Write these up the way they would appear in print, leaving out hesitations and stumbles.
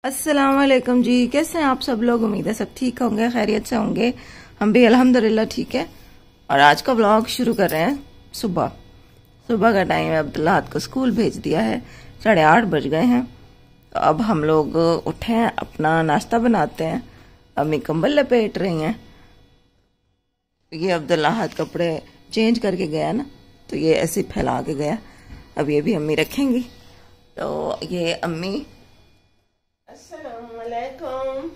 अस्सलाम वालेकुम जी। कैसे हैं आप सब लोग? उम्मीद है सब ठीक होंगे, खैरियत से होंगे। हम भी अल्हम्दुलिल्लाह ठीक है। और आज का व्लॉग शुरू कर रहे हैं सुबह। सुबह का टाइम है, अब्दुल्ला को स्कूल भेज दिया है, 8:30 बज गए हैं। तो अब हम लोग उठे हैं, अपना नाश्ता बनाते हैं। अम्मी कंबल लपेट रही हैं। ये अब्दुल्ला कपड़े चेंज करके गया ना, तो ये ऐसे फैला के गया। अब ये भी अम्मी रखेंगी। तो ये अम्मी अस्सलामुअलैकुम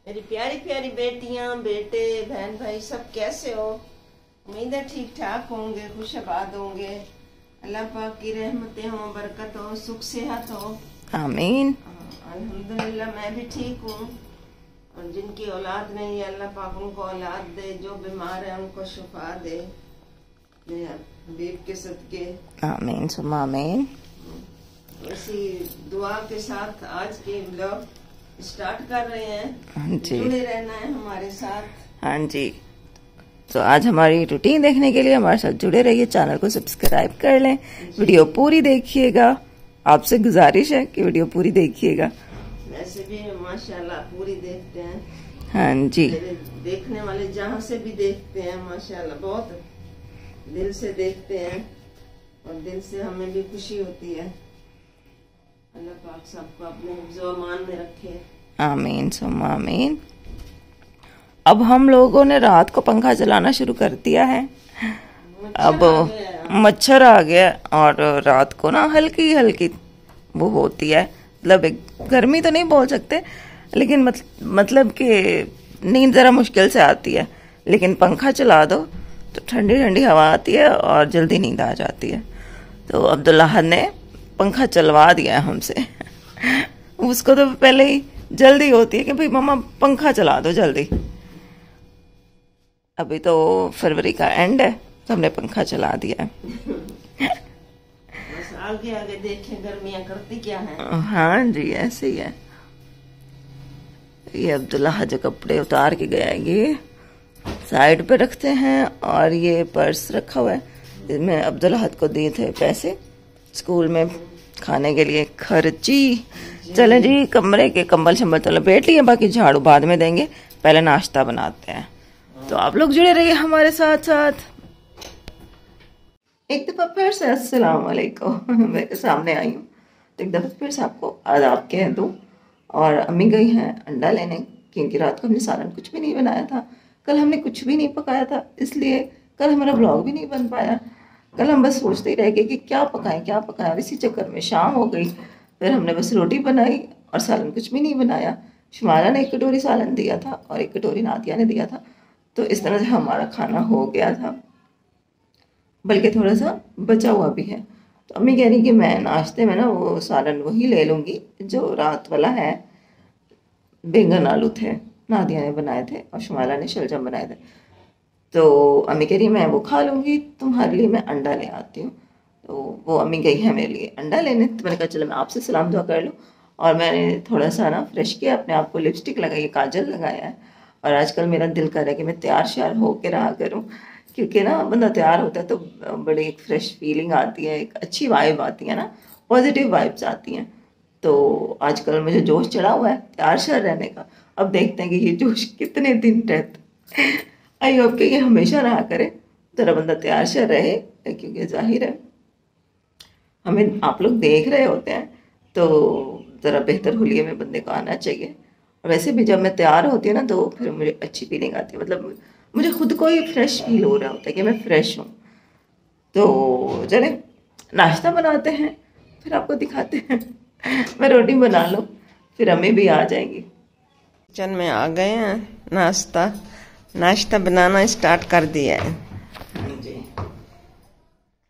मेरी प्यारी प्यारी बेटियां, बेटे, बहन भाई सब कैसे हो? उम्मीद है ठीक ठाक होंगे, खुशआबाद होंगे। अल्लाह पाक की रहमतें हो, बरकत हो, सुख सेहत हो। आमीन। अल्हम्दुलिल्लाह मैं भी ठीक हूँ। और जिनकी औलाद नहीं है अल्लाह पाक उनको औलाद दे, जो बीमार है उनको शिफा दे, हबीब के सदके। आमीन सुम्मा आमीन। इसी दुआ के साथ आज के व्लॉग स्टार्ट कर रहे हैं। हाँ जी, जुड़े रहना है हमारे साथ। हाँ जी। तो आज हमारी रूटीन देखने के लिए हमारे साथ जुड़े रहिए, चैनल को सब्सक्राइब कर लें, वीडियो पूरी देखिएगा। आपसे गुजारिश है कि वीडियो पूरी देखिएगा। वैसे भी माशाल्लाह पूरी देखते हैं। हाँ जी, देखने वाले जहाँ से भी देखते हैं माशाल्लाह बहुत दिल से देखते हैं और दिल से हमें भी खुशी होती है। अल्लाह पाक सबको अपने हिफ्ज़-ओ-अमान में रखे। आमीन सुम्मा आमीन। अब हम लोगों ने रात को पंखा चलाना शुरू कर दिया है। अब मच्छर आ गया और रात को ना हल्की हल्की वो होती है, मतलब एक गर्मी तो नहीं बोल सकते, लेकिन मतलब कि नींद जरा मुश्किल से आती है। लेकिन पंखा चला दो तो ठंडी ठंडी हवा आती है और जल्दी नींद आ जाती है। तो अब्दुल्ला ने पंखा चलवा दिया है हमसे। उसको तो पहले ही जल्दी होती है कि भाई मम्मा पंखा चला दो जल्दी। अभी तो फरवरी का एंड है, तो हमने पंखा चला दिया है। बस आगे आगे देखें गर्मियां करती क्या है। हाँ जी, ऐसे ही है। ये अब्दुल्ला जो कपड़े उतार के गया है, ये साइड पे रखते हैं। और ये पर्स रखा हुआ है, इसमें अब्दुल्ला को दिए थे पैसे स्कूल में खाने के लिए खर्ची। चलें जी, कमरे के कंबल शंबल तो लपेट लिए, बाकी झाड़ू बाद में देंगे, पहले नाश्ता बनाते हैं। तो आप लोग जुड़े रहिए हमारे साथ साथ। एक दफा फिर से अस्सलाम वालेकुम मेरे सामने आई हूँ, तो एक दफा फिर से आपको आदाब कह दूँ। और अम्मी गई हैं अंडा लेने, क्योंकि रात को हमने सालन कुछ भी नहीं बनाया था, कल हमने कुछ भी नहीं पकाया था, इसलिए कल हमारा ब्लॉग भी नहीं बन पाया। कल हम बस सोचते ही रह गए कि क्या पकाएं क्या पकाएं, और इसी चक्कर में शाम हो गई। फिर हमने बस रोटी बनाई और सालन कुछ भी नहीं बनाया। शुमारा ने 1 कटोरी सालन दिया था और 1 कटोरी नादिया ने दिया था, तो इस तरह से हमारा खाना हो गया था, बल्कि थोड़ा सा बचा हुआ भी है। तो अम्मी कह रही कि मैं नाश्ते में ना वो सालन वही ले लूँगी जो रात वाला है। बैंगन आलू थे, नादिया ने बनाए थे और शुमारा ने शलजम बनाए थे। तो अम्मी कह रही मैं वो खा लूँगी, तुम्हारे लिए मैं अंडा ले आती हूँ। तो वो अम्मी गई है मेरे लिए अंडा लेने। तो मैंने कहा चलो मैं आपसे सलाम दुआ कर लूँ। और मैंने थोड़ा सा ना फ्रेश किया अपने आप को, लिपस्टिक लगाई, काजल लगाया है। और आजकल मेरा दिल कर रहा है कि मैं तैयार श्यार होकर रहा करूँ, क्योंकि ना बंदा तैयार होता है तो बड़ी एक फ्रेश फीलिंग आती है, एक अच्छी वाइब आती है ना, पॉजिटिव वाइब्स आती हैं। तो आजकल मुझे जोश चढ़ा हुआ है तैयार श्यार रहने का। अब देखते हैं कि ये जोश कितने दिन रहता है। आई होप कि ये हमेशा रहा करे, ज़रा बंदा तैयार श्यार रहे, क्योंकि जाहिर है हमें आप लोग देख रहे होते हैं, तो ज़रा बेहतर हुलिये में बंदे को आना चाहिए। और वैसे भी जब मैं तैयार होती हूँ ना, तो फिर मुझे अच्छी फीलिंग आती है, मतलब मुझे खुद को ही फ्रेश फील हो रहा होता है कि मैं फ्रेश हूँ। तो चले नाश्ता बनाते हैं, फिर आपको दिखाते हैं। मैं रोटी बना लूँ, फिर अम्मी भी आ जाएंगी। किचन में आ गए हैं, नाश्ता बनाना स्टार्ट कर दिया है।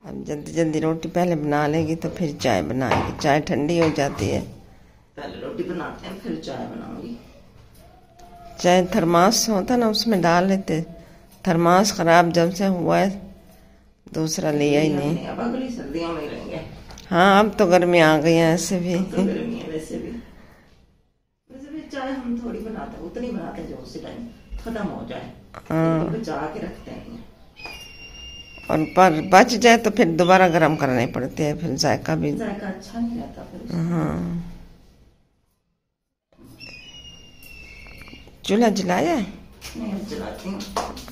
अब जल्दी जल्दी रोटी पहले बना लेगी तो फिर चाय बनाएगी, चाय ठंडी हो जाती है। पहले रोटी बनाते हैं फिर चाय बनाऊंगी। चाय थर्मास होता ना उसमें डाल लेते, थर्मास खराब जब से हुआ है दूसरा लिया ही नहीं। अब अगली सर्दियों में लेंगे। हाँ अब तो गर्मी आ गई है, ऐसे भी तो गर्मी है। वैसे भी चाय हम थोड़ी बनाते हैं, उतनी बनाते हैं जो उसी टाइम खत्म हो जाए। हाँ बचा के रखते हैं, और पर बच जाए तो फिर दोबारा गर्म करने पड़ते हैं, फिर जायका भी अच्छा नहीं रहता फिर। हाँ चूल्हा जलाया है? नहीं, अब जलाती हूँ।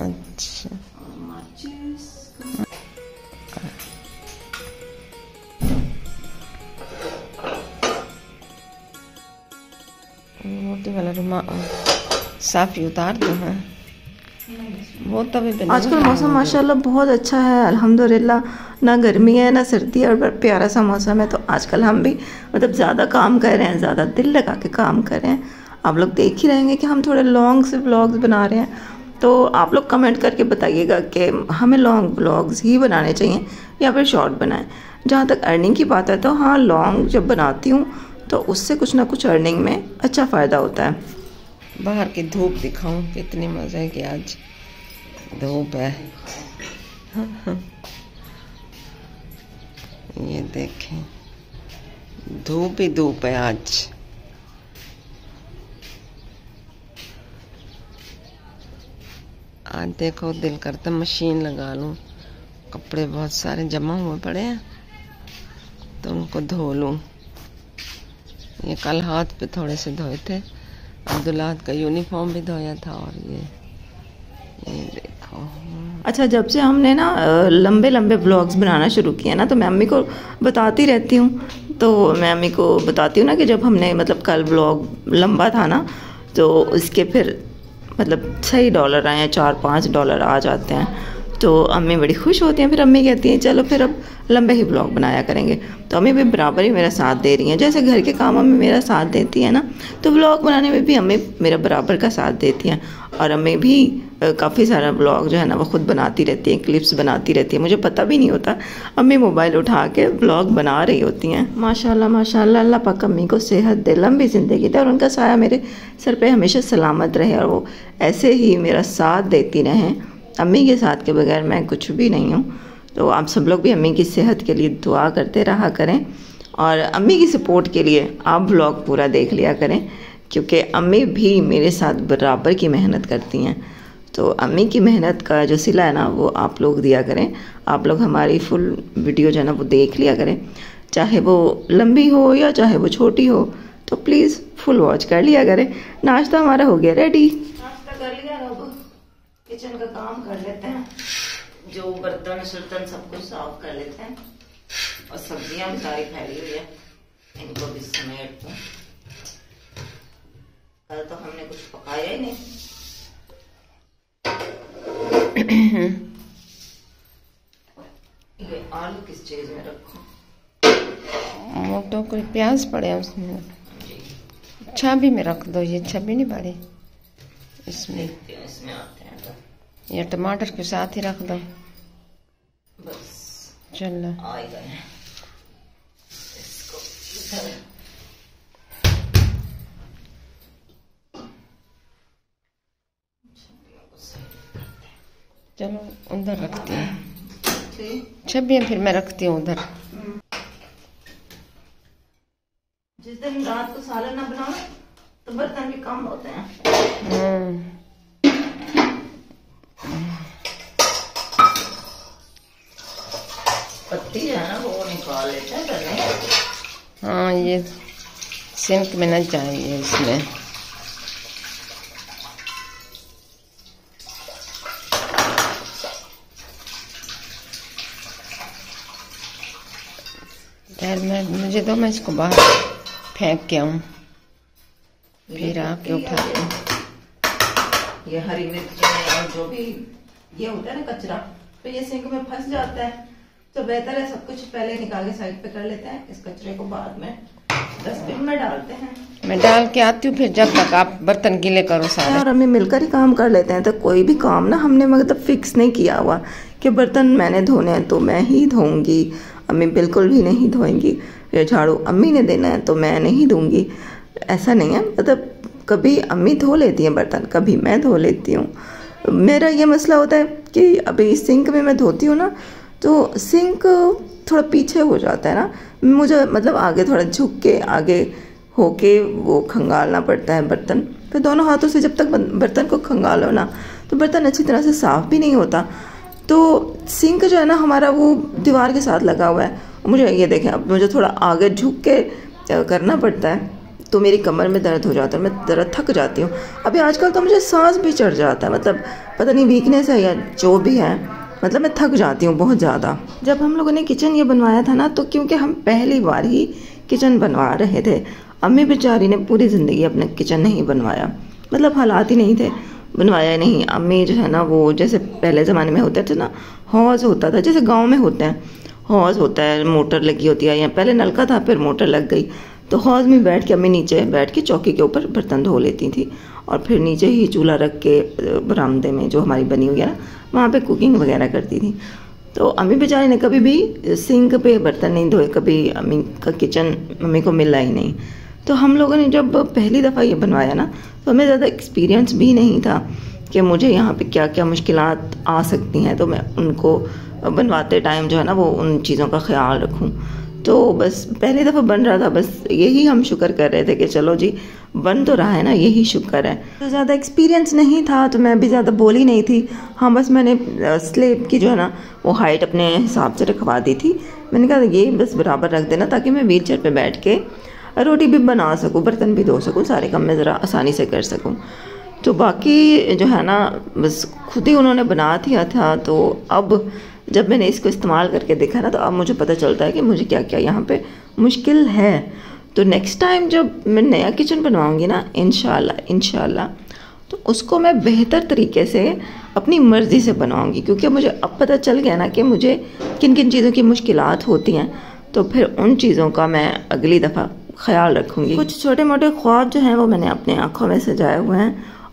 अच्छा, माचिस मोटी वाला रुमाल साफी उतार दो। है वो तभी पे आजकल मौसम माशाल्लाह बहुत अच्छा है, अल्हम्दुलिल्लाह। ना गर्मी है ना सर्दी है, और बड़ा प्यारा सा मौसम है। तो आजकल हम भी मतलब ज़्यादा काम कर रहे हैं, ज़्यादा दिल लगा के काम कर रहे हैं। आप लोग देख ही रहेंगे कि हम थोड़े लॉन्ग से व्लॉग्स बना रहे हैं। तो आप लोग कमेंट करके बताइएगा कि हमें लॉन्ग व्लॉग्स ही बनाने चाहिए या फिर शॉर्ट बनाएं। जहाँ तक अर्निंग की बात है तो हाँ, लॉन्ग जब बनाती हूँ तो उससे कुछ ना कुछ अर्निंग में अच्छा फ़ायदा होता है। बाहर की धूप दिखाऊं कितनी मज़े की आज धूप है। ये देखें, धूप ही धूप है आज। आज देखो दिल करता मशीन लगा लूं, कपड़े बहुत सारे जमा हुए पड़े हैं तो उनको धो लूं। ये कल हाथ पे थोड़े से धोए थे, अब्दुल्लाह का यूनिफॉर्म भी धोया था। और ये देखो। अच्छा, जब से हमने ना लंबे लंबे व्लॉग्स बनाना शुरू किया ना, तो मैं अम्मी को बताती रहती हूँ। तो मैं अम्मी को बताती हूँ ना कि जब हमने मतलब कल व्लॉग लंबा था ना, तो उसके फिर मतलब सही डॉलर आए हैं, $4-5 आ जाते हैं। तो अम्मी बड़ी खुश होती हैं। फिर अम्मी कहती हैं चलो फिर अब लंबे ही ब्लॉग बनाया करेंगे। तो अम्मी भी बराबर ही मेरा साथ दे रही हैं। जैसे घर के कामों में मेरा साथ देती है ना, तो व्लॉग बनाने में भी अम्मी मेरा बराबर का साथ देती हैं। और अम्मी भी काफ़ी सारा ब्लॉग जो है ना वो खुद बनाती रहती हैं, क्लिप्स बनाती रहती हैं। मुझे पता भी नहीं होता, अम्मी मोबाइल उठा के ब्लॉग बना रही होती हैं। माशाल्लाह माशाल्लाह, अल्लाह पाक अम्मी को सेहत दे, लंबी ज़िंदगी दे और उनका साया मेरे सर पे हमेशा सलामत रहे और वो ऐसे ही मेरा साथ देती रहें। अम्मी के साथ के बगैर मैं कुछ भी नहीं हूँ। तो आप सब लोग भी अम्मी की सेहत के लिए दुआ करते रहा करें और अम्मी की सपोर्ट के लिए आप ब्लॉग पूरा देख लिया करें, क्योंकि अम्मी भी मेरे साथ बराबर की मेहनत करती हैं। तो अम्मी की मेहनत का जो सिला है ना वो आप लोग दिया करें। आप लोग हमारी फुल वीडियो जो है ना वो देख लिया करें, चाहे वो लंबी हो या चाहे वो छोटी हो, तो प्लीज़ फुल वॉच कर लिया करें। नाश्ता हमारा हो गया रेडी, नाश्ता कर लिया, अब किचन का काम कर लेते हैं। जो बर्तन शर्तन सब कुछ साफ कर लेते हैं और सब्जियां भी सारी फैली हुई है, इनको भी समेट दो। कल तो हमने कुछ पकाया ही नहीं। ये आलू किस चीज में रखूं? मोटो कोई प्याज पड़े हैं उसमें, छबी में रख दो। ये छबी नहीं पड़े इसमें, इसमें आते हैं तो ये टमाटर के साथ ही रख दो बस। चलो आ गए हैं, इसको इधर चलो उधर रखती हूँ छबी, फिर मैं रखती हूँ उधर। जिस दिन रात को सालन ना बनाओ तो बर्तन भी कम होते हैं। पत्ती है ना वो निकाल लेते हैं पहले। हाँ, ये सिंक में न चाहिए इसमें। मुझे दो, मैं इसको बाहर फेंक के आऊँ, फिर आके उठाती हूँ। ये हरी मिर्च और जो भी ये होता है ना कचरा, तो ये सिंक में फंस जाता है। तो बेहतर है सब कुछ पहले निकाल के साइड पे कर लेते हैं, इस कचरे को बाद में डस्टबिन में डालते हैं। मैं डाल के आती हूँ, फिर जब तक आप बर्तन गीले करो सारे। और हमें मिलकर ही काम कर लेते हैं। तो कोई भी काम ना हमने मतलब फिक्स नहीं किया हुआ कि बर्तन मैंने धोने हैं तो मैं ही धोऊंगी, अम्मी बिल्कुल भी नहीं धोएंगी, या झाड़ू अम्मी ने देना है तो मैं नहीं दूंगी। ऐसा नहीं है, मतलब कभी अम्मी धो लेती हैं बर्तन, कभी मैं धो लेती हूँ। मेरा ये मसला होता है कि अभी सिंक में मैं धोती हूँ ना, तो सिंक थोड़ा पीछे हो जाता है ना, मुझे मतलब आगे थोड़ा झुक के आगे होके वो खंगालना पड़ता है बर्तन। फिर दोनों हाथों से जब तक बर्तन को खंगालो ना, तो बर्तन अच्छी तरह से साफ़ भी नहीं होता। तो सिंक जो है ना हमारा वो दीवार के साथ लगा हुआ है। मुझे ये देखें, अब मुझे थोड़ा आगे झुक के करना पड़ता है, तो मेरी कमर में दर्द हो जाता है, मैं ज़रा थक जाती हूँ। अभी आजकल तो मुझे सांस भी चढ़ जाता है, मतलब पता नहीं वीकनेस है या जो भी है, मतलब मैं थक जाती हूँ बहुत ज़्यादा। जब हम लोगों ने किचन ये बनवाया था ना, तो क्योंकि हम पहली बार ही किचन बनवा रहे थे, अम्मी बेचारी ने पूरी ज़िंदगी अपना किचन नहीं बनवाया, मतलब हालात ही नहीं थे, बनवाया नहीं। अम्मी जो है ना वो जैसे पहले ज़माने में होते थे ना, हौज़ होता था जैसे गांव में होते हैं, हौज़ होता है, मोटर लगी होती है, या पहले नलका था फिर मोटर लग गई, तो हौज़ में बैठ के अम्मी नीचे बैठ के चौकी के ऊपर बर्तन धो लेती थी, और फिर नीचे ही चूल्हा रख के बरामदे में जो हमारी बनी हुई है ना, वहाँ पे कुकिंग वगैरह करती थी। तो अम्मी बेचारी ने कभी भी सिंक पे बर्तन नहीं धोए, कभी अम्मी का किचन मम्मी को मिला ही नहीं। तो हम लोगों ने जब पहली दफ़ा ये बनवाया ना, तो हमें ज़्यादा एक्सपीरियंस भी नहीं था कि मुझे यहाँ पे क्या क्या मुश्किलात आ सकती हैं, तो मैं उनको बनवाते टाइम जो है ना वो उन चीज़ों का ख्याल रखूँ। तो बस पहली दफ़ा बन रहा था, बस यही हम शुक्र कर रहे थे कि चलो जी बन तो रहा है ना, यही शुक्र है। तो ज़्यादा एक्सपीरियंस नहीं था तो मैं भी ज़्यादा बोली नहीं थी। हाँ, बस मैंने स्लेब की जो है ना वो हाइट अपने हिसाब से रखवा दी थी। मैंने कहा ये बस बराबर रख देना ताकि मैं व्हील चेयर पर बैठ के रोटी भी बना सकूँ, बर्तन भी धो सकूँ, सारे काम मैं ज़रा आसानी से कर सकूँ। तो बाकी जो है ना बस खुद ही उन्होंने बना दिया था। तो अब जब मैंने इसको इस्तेमाल करके देखा ना, तो अब मुझे पता चलता है कि मुझे क्या क्या यहाँ पे मुश्किल है। तो नेक्स्ट टाइम जब मैं नया किचन बनवाऊँगी ना, इंशाल्लाह तो उसको मैं बेहतर तरीके से अपनी मर्ज़ी से बनवाऊँगी, क्योंकि मुझे अब पता चल गया ना कि मुझे किन किन चीज़ों की मुश्किलात होती हैं। तो फिर उन चीज़ों का मैं अगली दफ़ा ख्याल रखूँगी। कुछ छोटे मोटे ख्वाब जो हैं वो मैंने अपने आँखों में सजाए हुए हैं,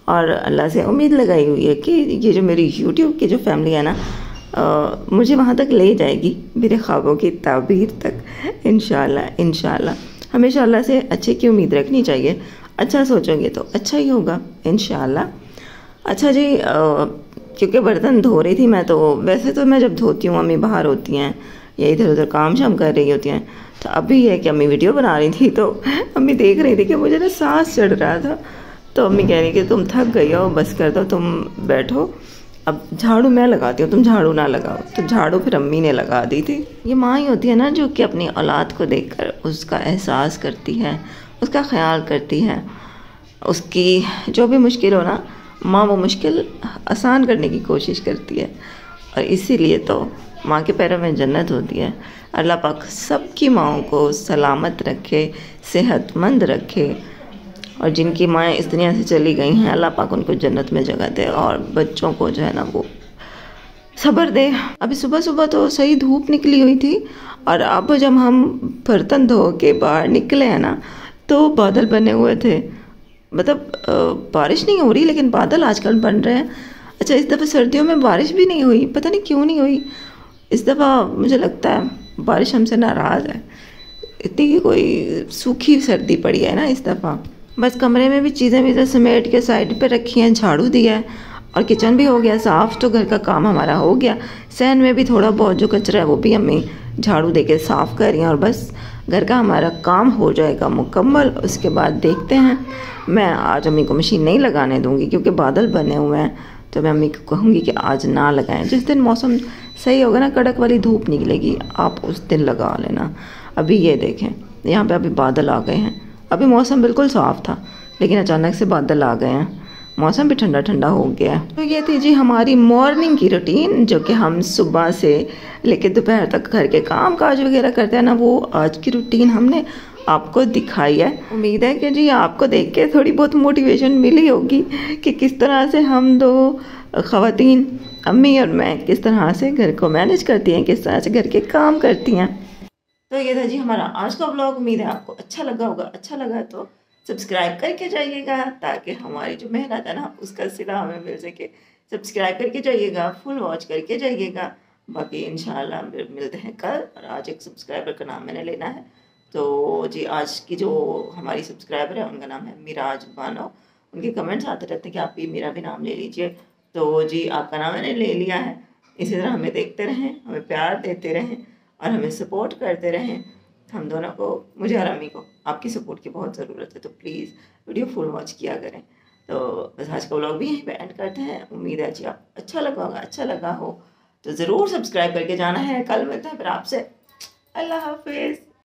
और अल्लाह से उम्मीद लगाई हुई है कि ये जो मेरी यूट्यूब की जो फैमिली है ना, मुझे वहाँ तक ले जाएगी, मेरे ख्वाबों की ताबीर तक। इंशाल्लाह हमेशा अल्लाह से अच्छे की उम्मीद रखनी चाहिए। अच्छा सोचोगे तो अच्छा ही होगा इंशाल्लाह। अच्छा जी, क्योंकि बर्तन धो रही थी मैं, तो वैसे तो मैं जब धोती हूँ अम्मी बाहर होती हैं या इधर उधर काम शाम कर रही होती हैं, तो अभी ये कि अम्मी वीडियो बना रही थी, तो अम्मी देख रही थी कि मुझे ना सांस चढ़ रहा था। तो अम्मी कह रही कि तुम थक गई हो, बस कर दो, तुम बैठो, अब झाड़ू मैं लगाती हूँ, तुम झाड़ू ना लगाओ। तो झाड़ू फिर अम्मी ने लगा दी थी। ये माँ ही होती है ना जो कि अपनी औलाद को देखकर उसका एहसास करती है, उसका ख्याल करती है, उसकी जो भी मुश्किल हो ना, माँ वो मुश्किल आसान करने की कोशिश करती है। और इसीलिए तो माँ के पैरों में जन्नत होती है। अल्लाह पाक सबकी माँओं को सलामत रखे, सेहतमंद रखे, और जिनकी माएँ इस दुनिया से चली गई हैं अल्लाह पाक उनको जन्नत में जगह दे, और बच्चों को जो है ना वो सब्र दे। अभी सुबह सुबह तो सही धूप निकली हुई थी, और अब जब हम बर्तन धो के बाहर निकले हैं ना, तो बादल बने हुए थे, मतलब बारिश नहीं हो रही लेकिन बादल आजकल बन रहे हैं। अच्छा, इस दफ़ा सर्दियों में बारिश भी नहीं हुई, पता नहीं क्यों नहीं हुई इस दफ़ा। मुझे लगता है बारिश हमसे नाराज़ है, इतनी कोई सूखी सर्दी पड़ी है ना इस दफ़ा। बस कमरे में भी चीज़ें वीज़ें समेट के साइड पे रखी हैं, झाड़ू दिया है, और किचन भी हो गया साफ़, तो घर का काम हमारा हो गया। सहन में भी थोड़ा बहुत जो कचरा है वो भी अम्मी झाड़ू दे के साफ़ कर रही हैं, और बस घर का हमारा काम हो जाएगा मुकम्मल। उसके बाद देखते हैं, मैं आज अम्मी को मशीन नहीं लगाने दूँगी क्योंकि बादल बने हुए हैं, तो मैं अम्मी को कहूँगी कि आज ना लगाएं। जिस दिन मौसम सही होगा ना, कड़क वाली धूप निकलेगी, आप उस दिन लगा लेना। अभी ये देखें यहाँ पे अभी बादल आ गए हैं, अभी मौसम बिल्कुल साफ़ था लेकिन अचानक से बादल आ गए हैं, मौसम भी ठंडा ठंडा हो गया है। तो ये थी जी हमारी मॉर्निंग की रूटीन, जो कि हम सुबह से लेकर दोपहर तक घर के काम काज वगैरह करते हैं ना, वो आज की रूटीन हमने आपको दिखाई है। उम्मीद है कि जी आपको देख के थोड़ी बहुत मोटिवेशन मिली होगी कि किस तरह से हम दो ख़वातीन, अम्मी और मैं, किस तरह से घर को मैनेज करती हैं, किस तरह से घर के काम करती हैं। तो ये था जी हमारा आज का व्लॉग। उम्मीद है आपको अच्छा लगा होगा। अच्छा लगा तो सब्सक्राइब करके जाइएगा ताकि हमारी जो मेहनत है ना उसका सिला हमें मिल सके। सब्सक्राइब करके जाइएगा, फुल वॉच करके जाइएगा। बाकी इंशाल्लाह मिलते हैं कल। और आज एक सब्सक्राइबर का नाम मैंने लेना है, तो जी आज की जो हमारी सब्सक्राइबर है उनका नाम है मिराज बानो। उनके कमेंट्स आते रहते हैं कि आप भी मेरा भी नाम ले लीजिए, तो जी आपका नाम मैंने ले लिया है। इसी तरह हमें देखते रहें, हमें प्यार देते रहें और हमें सपोर्ट करते रहें। हम दोनों को, मुझे और अम्मी को आपकी सपोर्ट की बहुत ज़रूरत है, तो प्लीज़ वीडियो फुल वॉच किया करें। तो बस आज का व्लॉग भी यहीं पे एंड करते हैं। उम्मीद है जी आप अच्छा लगा हो तो ज़रूर सब्सक्राइब करके जाना है। कल मिलते हैं फिर आपसे। अल्लाह हाफिज़।